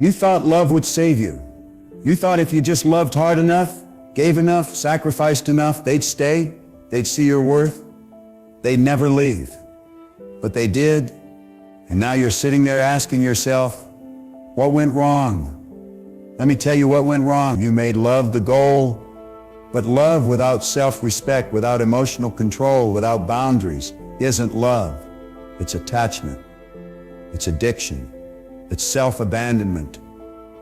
You thought love would save you. You thought if you just loved hard enough, gave enough, sacrificed enough, they'd stay, they'd see your worth, they'd never leave. But they did, and now you're sitting there asking yourself, what went wrong? Let me tell you what went wrong. You made love the goal, but love without self-respect, without emotional control, without boundaries, isn't love. It's attachment. It's addiction. It's self-abandonment,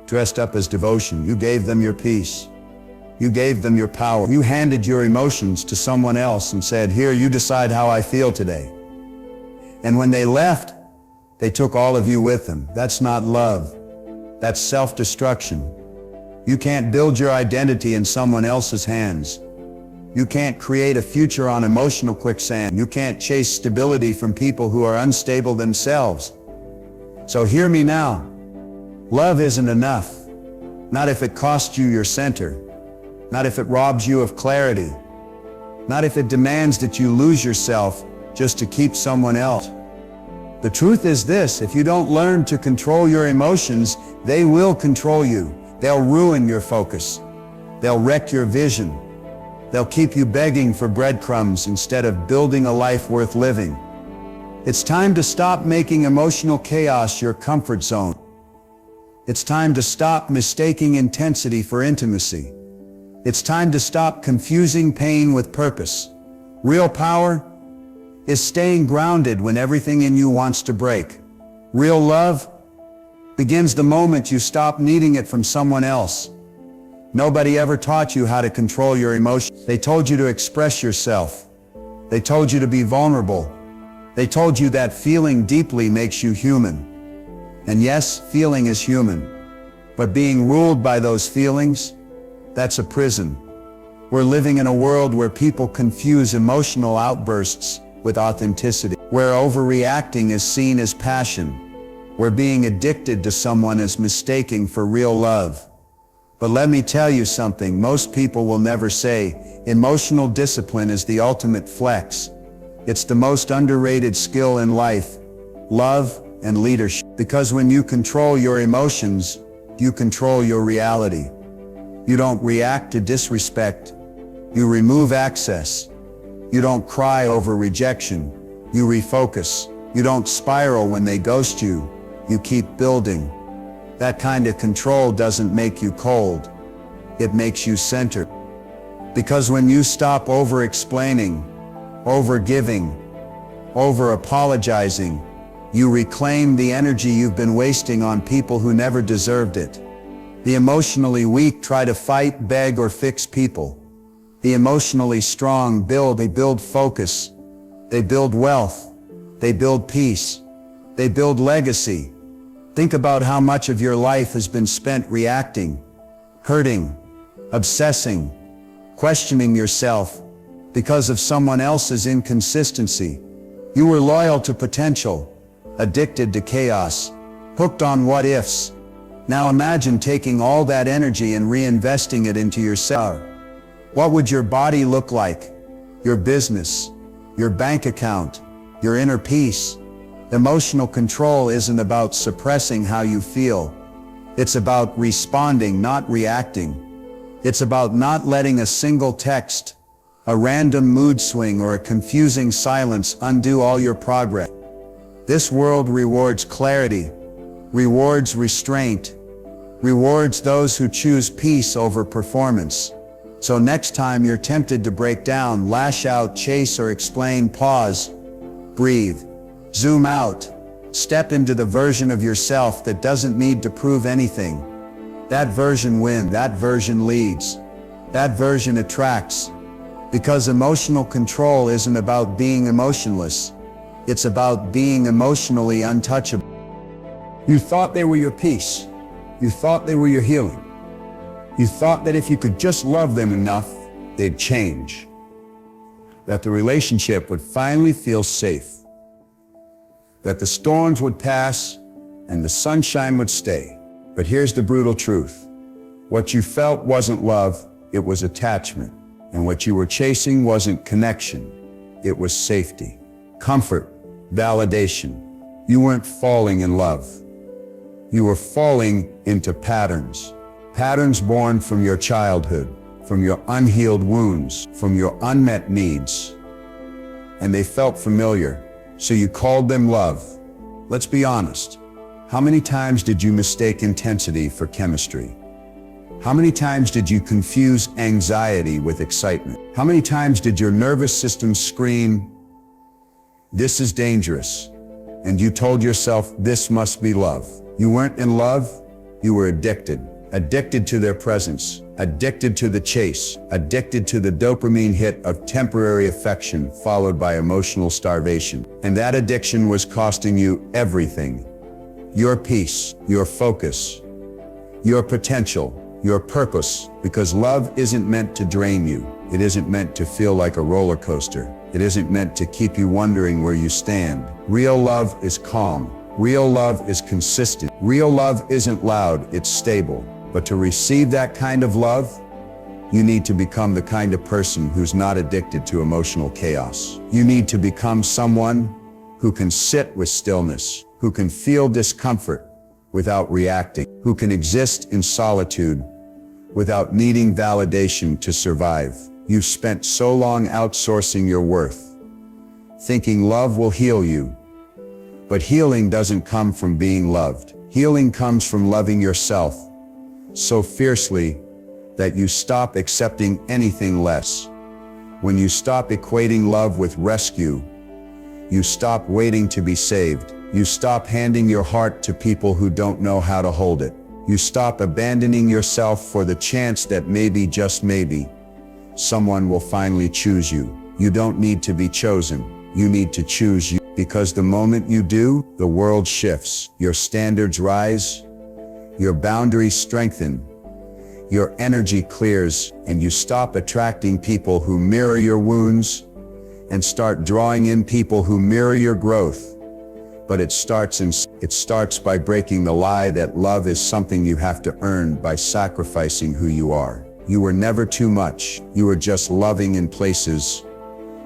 dressed up as devotion. You gave them your peace. You gave them your power. You handed your emotions to someone else and said, here, you decide how I feel today. And when they left, they took all of you with them. That's not love. That's self-destruction. You can't build your identity in someone else's hands. You can't create a future on emotional quicksand. You can't chase stability from people who are unstable themselves. So hear me now. Love isn't enough. Not if it costs you your center. Not if it robs you of clarity. Not if it demands that you lose yourself just to keep someone else. The truth is this: if you don't learn to control your emotions, they will control you. They'll ruin your focus. They'll wreck your vision. They'll keep you begging for breadcrumbs instead of building a life worth living. It's time to stop making emotional chaos your comfort zone. It's time to stop mistaking intensity for intimacy. It's time to stop confusing pain with purpose. Real power is staying grounded when everything in you wants to break. Real love begins the moment you stop needing it from someone else. Nobody ever taught you how to control your emotions. They told you to express yourself. They told you to be vulnerable. They told you that feeling deeply makes you human. And yes, feeling is human. But being ruled by those feelings, that's a prison. We're living in a world where people confuse emotional outbursts with authenticity, where overreacting is seen as passion, where being addicted to someone is mistaken for real love. But let me tell you something most people will never say. Emotional discipline is the ultimate flex. It's the most underrated skill in life, love and leadership. Because when you control your emotions, you control your reality. You don't react to disrespect. You remove access. You don't cry over rejection. You refocus. You don't spiral when they ghost you. You keep building. That kind of control doesn't make you cold. It makes you centered. Because when you stop over-explaining, over-giving, over-apologizing, you reclaim the energy you've been wasting on people who never deserved it. The emotionally weak try to fight, beg, or fix people. The emotionally strong they build focus. They build wealth. They build peace. They build legacy. Think about how much of your life has been spent reacting, hurting, obsessing, questioning yourself because of someone else's inconsistency. You were loyal to potential, addicted to chaos, hooked on what-ifs. Now imagine taking all that energy and reinvesting it into yourself. What would your body look like? Your business, your bank account, your inner peace? Emotional control isn't about suppressing how you feel. It's about responding, not reacting. It's about not letting a single text, a random mood swing, or a confusing silence undo all your progress. This world rewards clarity, rewards restraint, rewards those who choose peace over performance. So next time you're tempted to break down, lash out, chase, or explain, pause, breathe, zoom out, step into the version of yourself that doesn't need to prove anything. That version wins, that version leads, that version attracts. Because emotional control isn't about being emotionless. It's about being emotionally untouchable. You thought they were your peace. You thought they were your healing. You thought that if you could just love them enough, they'd change. That the relationship would finally feel safe. That the storms would pass and the sunshine would stay. But here's the brutal truth. What you felt wasn't love, it was attachment. And what you were chasing wasn't connection, it was safety, comfort, validation. You weren't falling in love. You were falling into patterns. Patterns born from your childhood, from your unhealed wounds, from your unmet needs. And they felt familiar, so you called them love. Let's be honest. How many times did you mistake intensity for chemistry? How many times did you confuse anxiety with excitement? How many times did your nervous system scream, "This is dangerous," and you told yourself, "This must be love"? You weren't in love, you were addicted. Addicted to their presence, addicted to the chase, addicted to the dopamine hit of temporary affection followed by emotional starvation. And that addiction was costing you everything. Your peace, your focus, your potential, your purpose, because love isn't meant to drain you. It isn't meant to feel like a roller coaster. It isn't meant to keep you wondering where you stand. Real love is calm. Real love is consistent. Real love isn't loud, it's stable. But to receive that kind of love, you need to become the kind of person who's not addicted to emotional chaos. You need to become someone who can sit with stillness, who can feel discomfort without reacting, who can exist in solitude without needing validation to survive. You've spent so long outsourcing your worth, thinking love will heal you. But healing doesn't come from being loved. Healing comes from loving yourself so fiercely that you stop accepting anything less. When you stop equating love with rescue, you stop waiting to be saved. You stop handing your heart to people who don't know how to hold it. You stop abandoning yourself for the chance that maybe, just maybe, someone will finally choose you. You don't need to be chosen. You need to choose you. Because the moment you do, the world shifts. Your standards rise, your boundaries strengthen, your energy clears, and you stop attracting people who mirror your wounds and start drawing in people who mirror your growth. But it starts by breaking the lie that love is something you have to earn by sacrificing who you are. You were never too much. You were just loving in places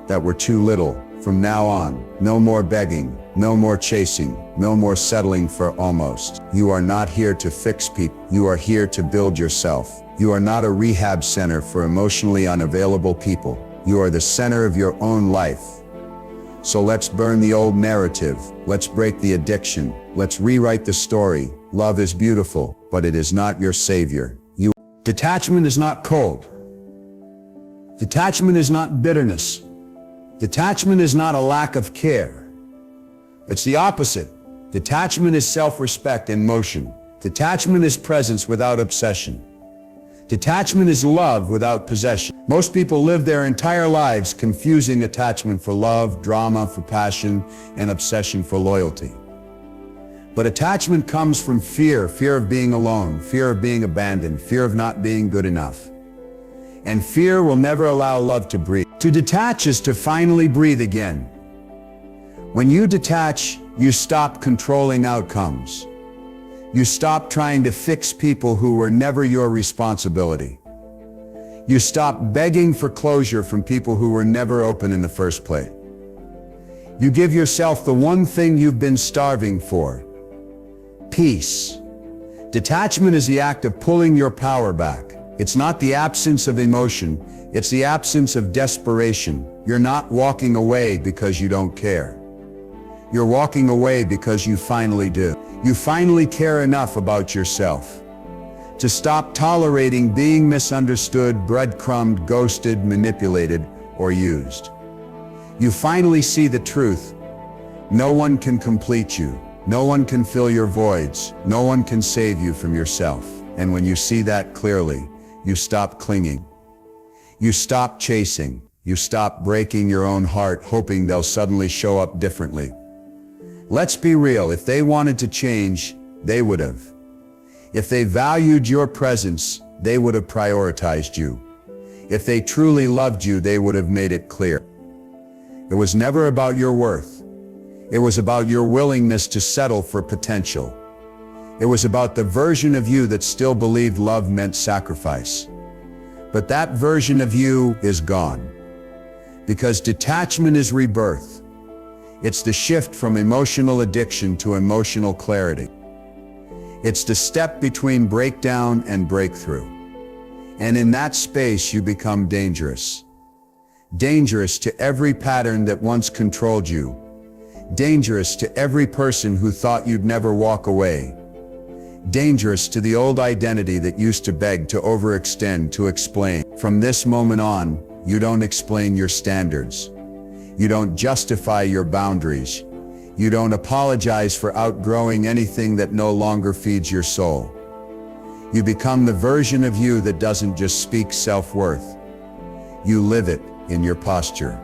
that were too little. From now on, no more begging, no more chasing, no more settling for almost. You are not here to fix people. You are here to build yourself. You are not a rehab center for emotionally unavailable people. You are the center of your own life. So let's burn the old narrative. Let's break the addiction. Let's rewrite the story. Love is beautiful, but it is not your savior. Detachment is not cold. Detachment is not bitterness. Detachment is not a lack of care. It's the opposite. Detachment is self-respect in motion. Detachment is presence without obsession. Detachment is love without possession. Most people live their entire lives confusing attachment for love, drama for passion, and obsession for loyalty. But attachment comes from fear, fear of being alone, fear of being abandoned, fear of not being good enough. And fear will never allow love to breathe. To detach is to finally breathe again. When you detach, you stop controlling outcomes. You stop trying to fix people who were never your responsibility. You stop begging for closure from people who were never open in the first place. You give yourself the one thing you've been starving for: peace. Detachment is the act of pulling your power back. It's not the absence of emotion, it's the absence of desperation. You're not walking away because you don't care. You're walking away because you finally do. You finally care enough about yourself to stop tolerating being misunderstood, breadcrumbed, ghosted, manipulated, or used. You finally see the truth. No one can complete you. No one can fill your voids. No one can save you from yourself. And when you see that clearly, you stop clinging. You stop chasing. You stop breaking your own heart, hoping they'll suddenly show up differently. Let's be real, if they wanted to change, they would have. If they valued your presence, they would have prioritized you. If they truly loved you, they would have made it clear. It was never about your worth. It was about your willingness to settle for potential. It was about the version of you that still believed love meant sacrifice. But that version of you is gone. Because detachment is rebirth. It's the shift from emotional addiction to emotional clarity. It's the step between breakdown and breakthrough. And in that space you become dangerous. Dangerous to every pattern that once controlled you. Dangerous to every person who thought you'd never walk away. Dangerous to the old identity that used to beg to overextend, to explain. From this moment on, you don't explain your standards. You don't justify your boundaries. You don't apologize for outgrowing anything that no longer feeds your soul. You become the version of you that doesn't just speak self-worth. You live it in your posture,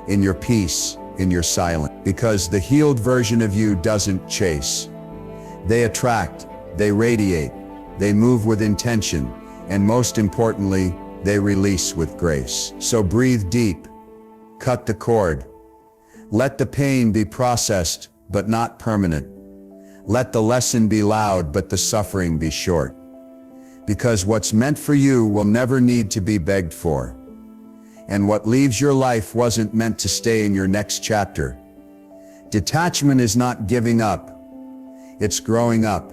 in your peace, in your silence. Because the healed version of you doesn't chase. They attract, they radiate, they move with intention, and most importantly, they release with grace. So breathe deep, cut the cord. Let the pain be processed, but not permanent. Let the lesson be loud, but the suffering be short. Because what's meant for you will never need to be begged for. And what leaves your life wasn't meant to stay in your next chapter. Detachment is not giving up. It's growing up.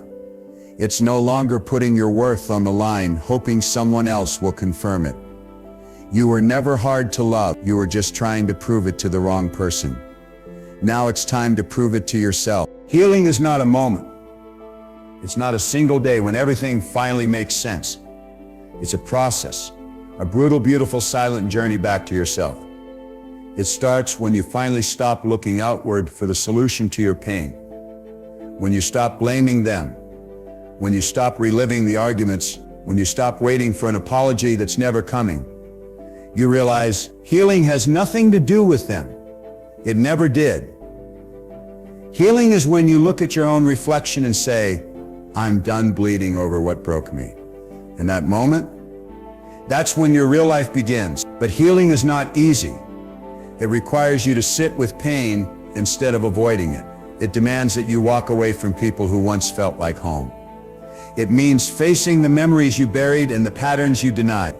It's no longer putting your worth on the line, hoping someone else will confirm it. You were never hard to love. You were just trying to prove it to the wrong person. Now it's time to prove it to yourself. Healing is not a moment. It's not a single day when everything finally makes sense. It's a process, a brutal, beautiful, silent journey back to yourself. It starts when you finally stop looking outward for the solution to your pain. When you stop blaming them. When you stop reliving the arguments. When you stop waiting for an apology that's never coming. You realize healing has nothing to do with them. It never did. Healing is when you look at your own reflection and say, I'm done bleeding over what broke me. In that moment, that's when your real life begins. But healing is not easy. It requires you to sit with pain instead of avoiding it. It demands that you walk away from people who once felt like home. It means facing the memories you buried and the patterns you denied.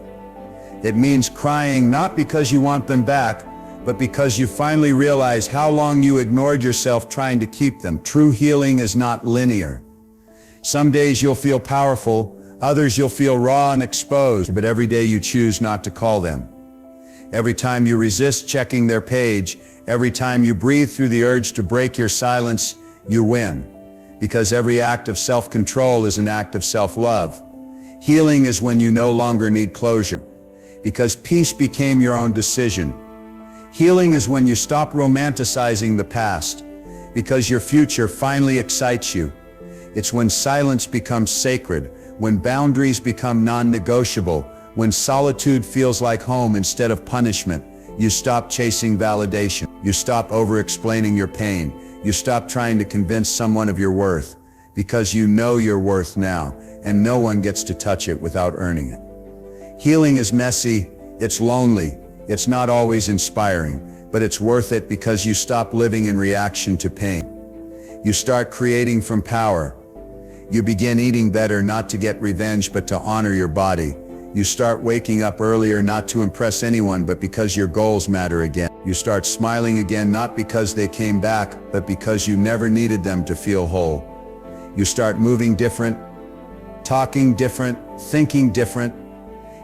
It means crying not because you want them back, but because you finally realize how long you ignored yourself trying to keep them. True healing is not linear. Some days you'll feel powerful, others you'll feel raw and exposed, but every day you choose not to call them. Every time you resist checking their page, every time you breathe through the urge to break your silence, you win. Because every act of self-control is an act of self-love. Healing is when you no longer need closure, because peace became your own decision. Healing is when you stop romanticizing the past, because your future finally excites you. It's when silence becomes sacred, when boundaries become non-negotiable, when solitude feels like home instead of punishment. You stop chasing validation. You stop over-explaining your pain. You stop trying to convince someone of your worth, because you know your worth now, and no one gets to touch it without earning it. Healing is messy, it's lonely, it's not always inspiring, but it's worth it because you stop living in reaction to pain. You start creating from power. You begin eating better not to get revenge but to honor your body. You start waking up earlier not to impress anyone but because your goals matter again. You start smiling again not because they came back but because you never needed them to feel whole. You start moving different, talking different, thinking different.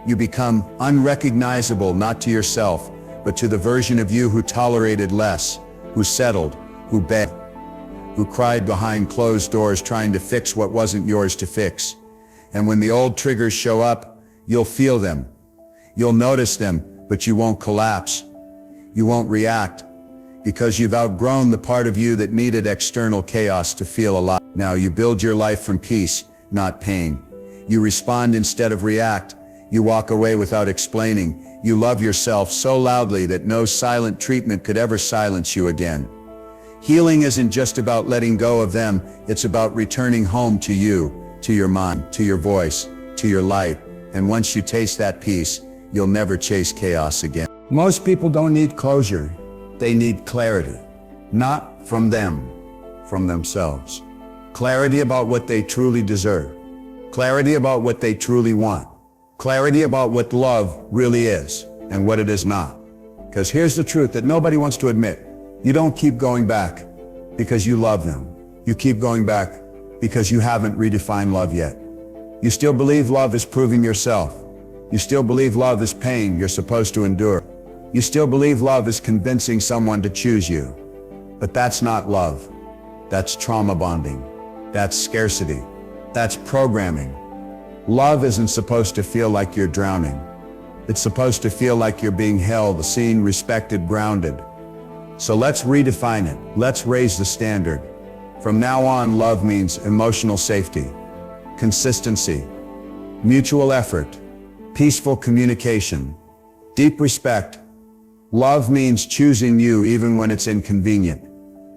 You become unrecognizable not to yourself but to the version of you who tolerated less, who settled, who begged, who cried behind closed doors trying to fix what wasn't yours to fix. And when the old triggers show up, you'll feel them. You'll notice them, but you won't collapse. You won't react, because you've outgrown the part of you that needed external chaos to feel alive. Now you build your life from peace, not pain. You respond instead of react. You walk away without explaining. You love yourself so loudly that no silent treatment could ever silence you again. Healing isn't just about letting go of them, it's about returning home to you, to your mind, to your voice, to your light. And once you taste that peace, you'll never chase chaos again. Most people don't need closure. They need clarity. Not from them, from themselves. Clarity about what they truly deserve. Clarity about what they truly want. Clarity about what love really is and what it is not. Because here's the truth that nobody wants to admit. You don't keep going back because you love them. You keep going back because you haven't redefined love yet. You still believe love is proving yourself. You still believe love is pain you're supposed to endure. You still believe love is convincing someone to choose you. But that's not love. That's trauma bonding. That's scarcity. That's programming. Love isn't supposed to feel like you're drowning. It's supposed to feel like you're being held, seen, respected, grounded. So let's redefine it. Let's raise the standard. From now on, love means emotional safety, consistency, mutual effort, peaceful communication, deep respect. Love means choosing you even when it's inconvenient.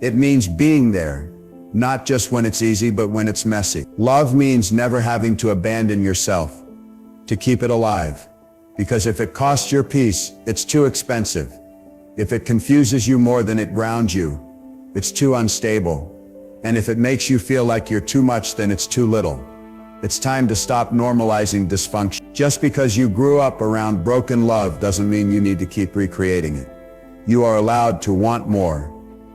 It means being there, not just when it's easy, but when it's messy. Love means never having to abandon yourself to keep it alive. Because if it costs your peace, it's too expensive. If it confuses you more than it grounds you, it's too unstable. And if it makes you feel like you're too much, then it's too little. It's time to stop normalizing dysfunction. Just because you grew up around broken love doesn't mean you need to keep recreating it. You are allowed to want more.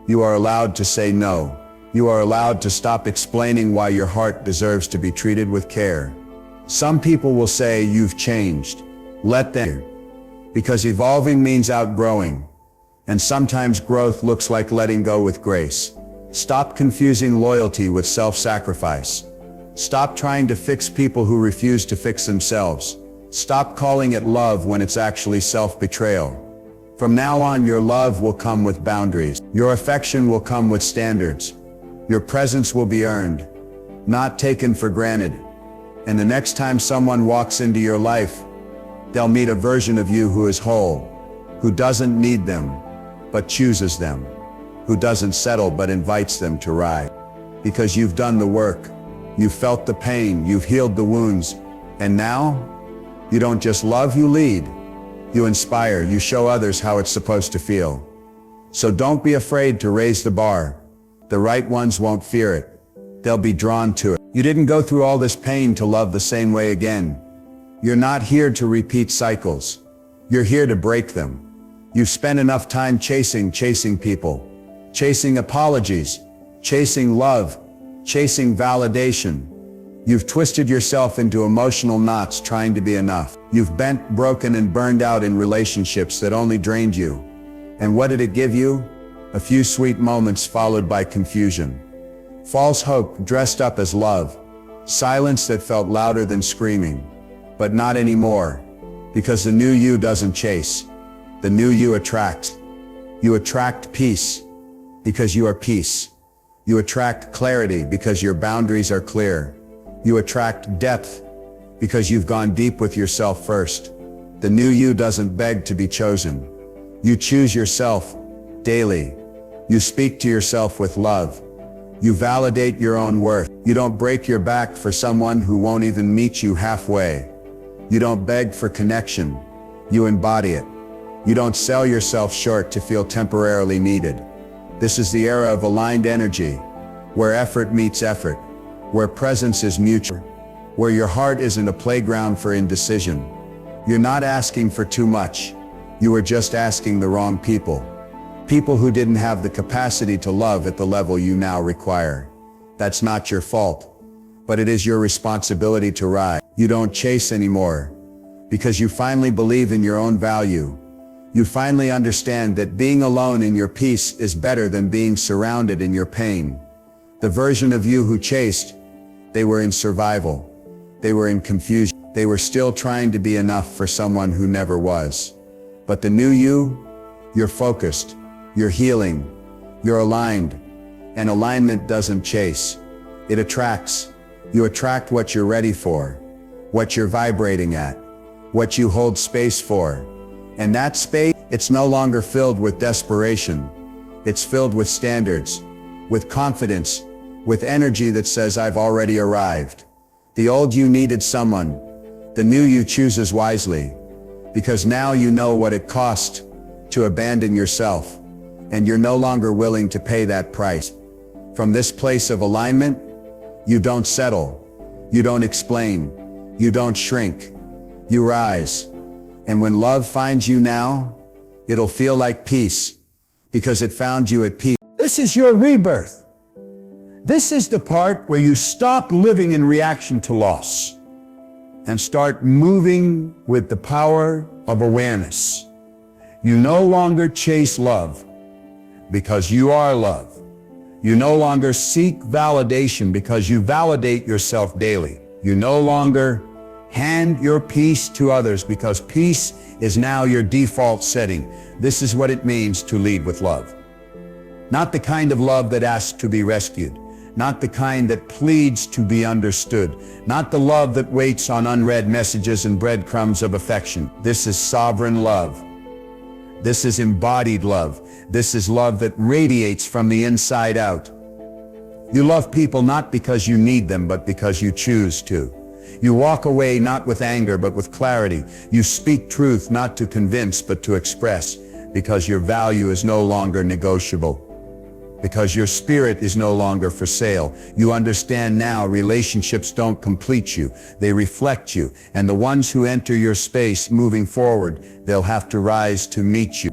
You are allowed to say no. You are allowed to stop explaining why your heart deserves to be treated with care. Some people will say you've changed. Let them. Because evolving means outgrowing. And sometimes growth looks like letting go with grace. Stop confusing loyalty with self-sacrifice. Stop trying to fix people who refuse to fix themselves. Stop calling it love when it's actually self-betrayal. From now on, your love will come with boundaries. Your affection will come with standards. Your presence will be earned, not taken for granted. And the next time someone walks into your life, they'll meet a version of you who is whole, who doesn't need them, but chooses them, who doesn't settle but invites them to ride. Because you've done the work. You've felt the pain, you've healed the wounds, and now, you don't just love, you lead. You inspire, you show others how it's supposed to feel. So don't be afraid to raise the bar. The right ones won't fear it. They'll be drawn to it. You didn't go through all this pain to love the same way again. You're not here to repeat cycles. You're here to break them. You've spent enough time chasing people, chasing apologies, chasing love, chasing validation. You've twisted yourself into emotional knots trying to be enough. You've bent, broken, and burned out in relationships that only drained you. And what did it give you? A few sweet moments followed by confusion. False hope dressed up as love. Silence that felt louder than screaming. But not anymore. Because the new you doesn't chase. The new you attracts. You attract peace. Because you are peace. You attract clarity because your boundaries are clear. You attract depth because you've gone deep with yourself first. The new you doesn't beg to be chosen. You choose yourself daily. You speak to yourself with love. You validate your own worth. You don't break your back for someone who won't even meet you halfway. You don't beg for connection. You embody it. You don't sell yourself short to feel temporarily needed. This is the era of aligned energy, where effort meets effort, where presence is mutual, where your heart isn't a playground for indecision. You're not asking for too much. You are just asking the wrong people. People who didn't have the capacity to love at the level you now require. That's not your fault, but it is your responsibility to rise. You don't chase anymore, because you finally believe in your own value. You finally understand that being alone in your peace is better than being surrounded in your pain. The version of you who chased, they were in survival. They were in confusion. They were still trying to be enough for someone who never was. But the new you, you're focused, you're healing, you're aligned. And alignment doesn't chase. It attracts. You attract what you're ready for, what you're vibrating at, what you hold space for. And that space, it's no longer filled with desperation. It's filled with standards, with confidence, with energy that says, I've already arrived. The old you needed someone. The new you chooses wisely. Because now you know what it cost to abandon yourself. And you're no longer willing to pay that price. From this place of alignment, you don't settle. You don't explain. You don't shrink. You rise. And when love finds you now, it'll feel like peace. Because it found you at peace. This is your rebirth. This is the part where you stop living in reaction to loss and start moving with the power of awareness. You no longer chase love because you are love. You no longer seek validation because you validate yourself daily. You no longer hand your peace to others because peace is now your default setting. This is what it means to lead with love. Not the kind of love that asks to be rescued. Not the kind that pleads to be understood. Not the love that waits on unread messages and breadcrumbs of affection. This is sovereign love. This is embodied love. This is love that radiates from the inside out. You love people not because you need them, but because you choose to. You walk away not with anger, but with clarity. You speak truth not to convince, but to express, because your value is no longer negotiable. Because your spirit is no longer for sale. You understand now relationships don't complete you, they reflect you, and the ones who enter your space moving forward, they'll have to rise to meet you.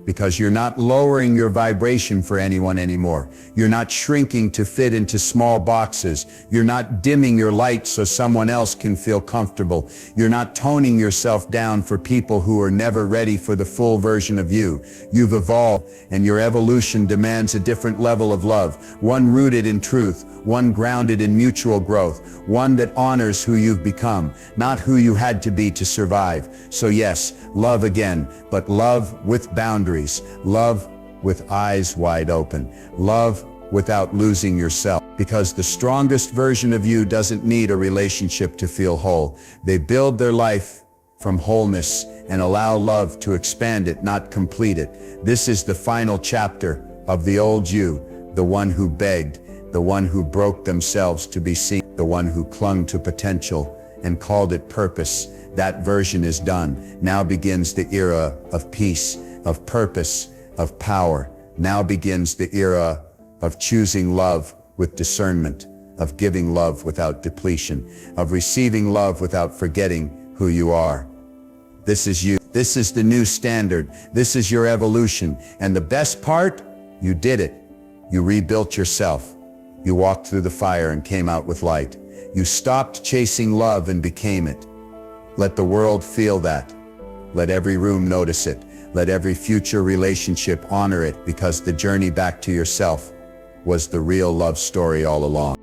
Because you're not lowering your vibration for anyone anymore. You're not shrinking to fit into small boxes. You're not dimming your light so someone else can feel comfortable. You're not toning yourself down for people who are never ready for the full version of you. You've evolved, and your evolution demands a different level of love, one rooted in truth, one grounded in mutual growth, one that honors who you've become, not who you had to be to survive. So yes, love again, but love with boundaries, love with eyes wide open, love without losing yourself. Because the strongest version of you doesn't need a relationship to feel whole. They build their life from wholeness and allow love to expand it, not complete it. This is the final chapter of the old you, the one who begged, the one who broke themselves to be seen, the one who clung to potential and called it purpose. That version is done. Now begins the era of peace, of purpose, of power. Now begins the era of choosing love with discernment, of giving love without depletion, of receiving love without forgetting who you are. This is you. This is the new standard. This is your evolution. And the best part, you did it. You rebuilt yourself. You walked through the fire and came out with light. You stopped chasing love and became it. Let the world feel that. Let every room notice it. Let every future relationship honor it, because the journey back to yourself was the real love story all along.